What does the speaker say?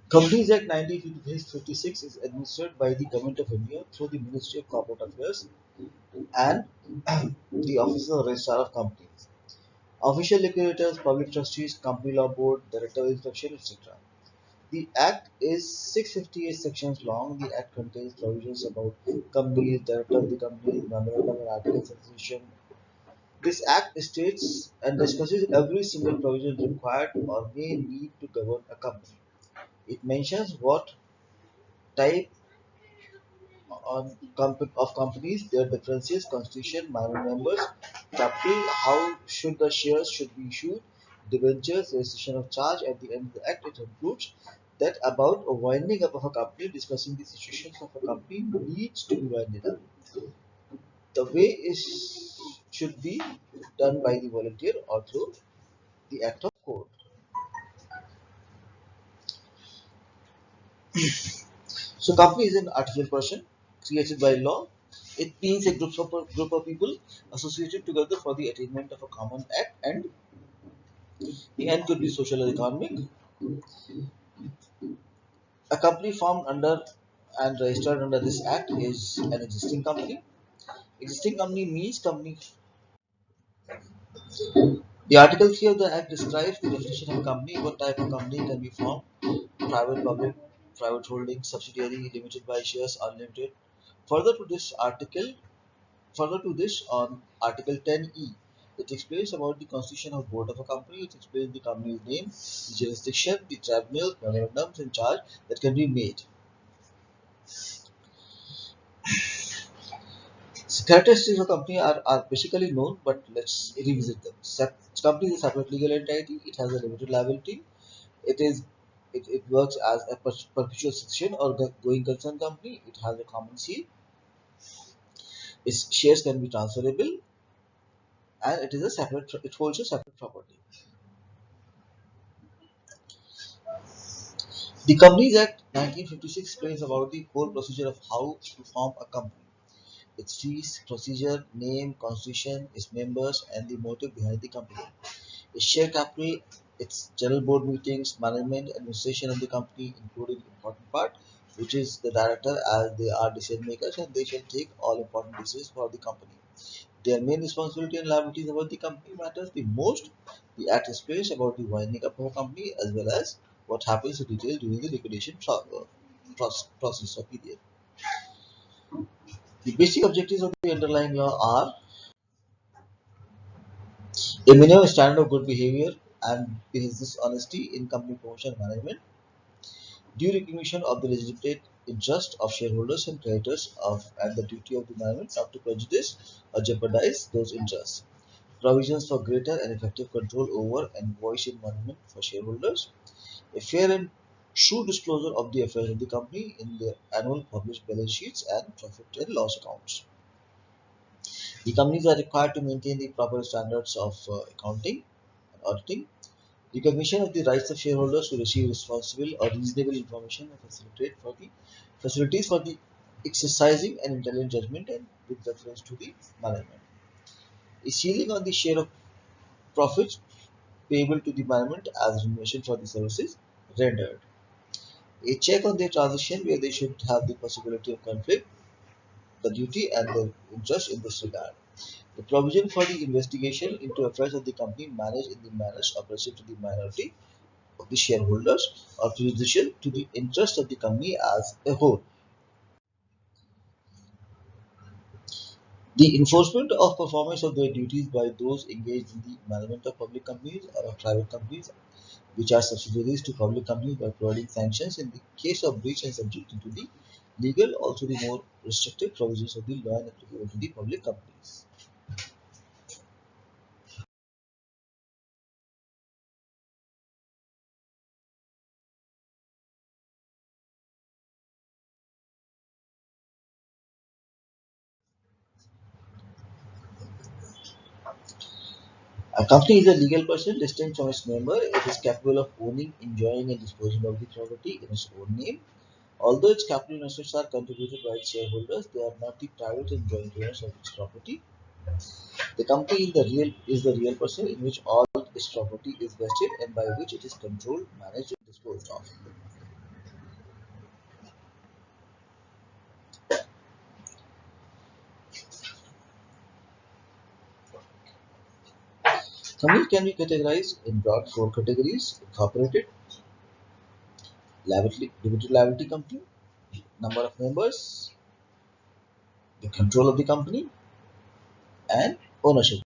Companies Act 1956 is administered by the Government of India through the Ministry of Corporate Affairs and the Office of Registrar of Companies. Official liquidators, public trustees, company law board, director of inspection, etc. The Act is 658 sections long. The Act contains provisions about companies, director of the company, memorandum and articles of association. This Act states and discusses every single provision required or may need to govern a company. It mentions what type of companies, their differences, constitution, minor members, capital, how should the shares should be issued, debentures, registration of charge. At the end of the act, it concludes that about a winding up of a company, discussing the situations of a company needs to be winded up. The way is should be done by the volunteer or through the act of court. So, company is an artificial person created by law. It means a group of people associated together for the attainment of a common act, and the end could be social or economic. A company formed under and registered under this act is an existing company. Existing company means company. The Article 3 of the Act describes the definition of a company, what type of company can be formed, private, public, private holding, subsidiary, limited by shares, unlimited. Further to this article, Further to this, on Article 10E, it explains about the constitution of board of a company. It explains the company's name, the jurisdiction, the tribunal, memorandums in charge that can be made. So characteristics of a company are basically known, but let's revisit them. Company is a separate legal entity. It has a limited liability. It is it works as a perpetual succession or going concern company. It has a common seal. Its shares can be transferable, and it holds a separate property. The Companies Act 1956 explains about the whole procedure of how to form a company. Its fees, procedure, name, constitution, its members, and the motive behind the company. Its share capital, its general board meetings, management, administration of the company, including important part, which is the director, as they are decision makers and they shall take all important decisions for the company. Their main responsibility and liabilities about the company matters the most. The Act explains about the winding up of a company as well as what happens in detail during the liquidation process or period. The basic objectives of the underlying law are a minimum standard of good behavior and business honesty in company promotion and management, due recognition of the legitimate interest of shareholders and creditors and the duty of the management not to prejudice or jeopardize those interests, provisions for greater and effective control over and voice in management for shareholders, a fair and true disclosure of the affairs of the company in the annual published balance sheets and profit and loss accounts. The companies are required to maintain the proper standards of accounting and auditing, recognition of the rights of shareholders to receive responsible or reasonable information and facilities for the exercising an intelligent judgment and with reference to the management. A ceiling on the share of profits payable to the management as remuneration for the services rendered. A check on their transaction where they should have the possibility of conflict, the duty and the interest in this regard. The provision for the investigation into affairs of the company managed in the manner opposite to the minority of the shareholders or prejudicial to the interest of the company as a whole. The enforcement of performance of their duties by those engaged in the management of public companies or of private companies which are subsidiaries to public companies by providing sanctions in the case of breach and subjecting to the legal, also the more restrictive provisions of the law and applicable to the public companies. A company is a legal person distinct from its member. It is capable of owning, enjoying, and disposing of the property in its own name. Although its capital assets are contributed by its shareholders, they are not the private and joint owners of its property. The company is the real person in which all its property is vested and by which it is controlled, managed, and disposed of. Company can be categorized in broad four categories: incorporated, limited liability company, number of members, the control of the company, and ownership.